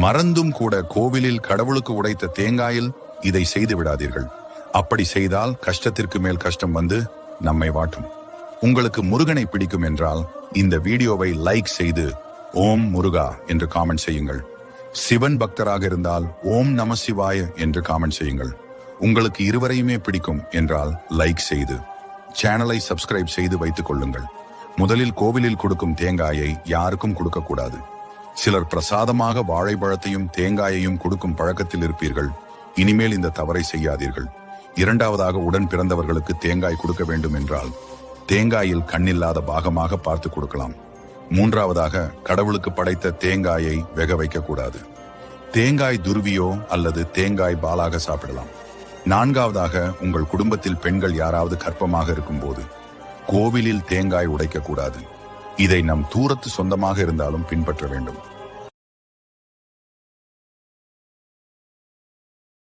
மறந்தும் கூட கோவிலில் கடவுளுக்கு உடைத்த தேங்காயில் இதை செய்து விடாதீர்கள். அப்படி செய்தால் கஷ்டத்திற்கு மேல் கஷ்டம் வந்து நம்மை வாட்டும். உங்களுக்கு முருகனை பிடிக்கும் என்றால் இந்த வீடியோவை லைக் செய்து ஓம் முருகா என்று காமெண்ட் செய்யுங்கள். சிவன் பக்தராக இருந்தால் ஓம் நம சிவாய என்று காமெண்ட் செய்யுங்கள். உங்களுக்கு இருவரையுமே பிடிக்கும் என்றால் லைக் செய்து சேனலை சப்ஸ்கிரைப் செய்து வைத்துக் கொள்ளுங்கள். முதலில் கோவிலில் கொடுக்கும் தேங்காயை யாருக்கும் கொடுக்கக்கூடாது. சிலர் பிரசாதமாக வாழைப்பழத்தையும் தேங்காயையும் கொடுக்கும் பழக்கத்தில் இருப்பீர்கள். இனிமேல் இந்த தவறை செய்யாதீர்கள். இரண்டாவதாக, உடன் பிறந்தவர்களுக்கு தேங்காய் கொடுக்க வேண்டும் என்றால் தேங்காயில் கண்ணில்லாத பாகமாக பார்த்து கொடுக்கலாம். மூன்றாவதாக, கடவுளுக்கு படைத்த தேங்காயை வேக வைக்க கூடாது. தேங்காய் துருவியோ அல்லது தேங்காய் பாலாக சாப்பிடலாம். நான்காவதாக, உங்கள் குடும்பத்தில் பெண்கள் யாராவது கர்ப்பமாக இருக்கும் போது கோவிலில் தேங்காய் உடைக்க கூடாது. இதை நம் தூரத்து சொந்தமாக இருந்தாலும் பின்பற்ற வேண்டும்.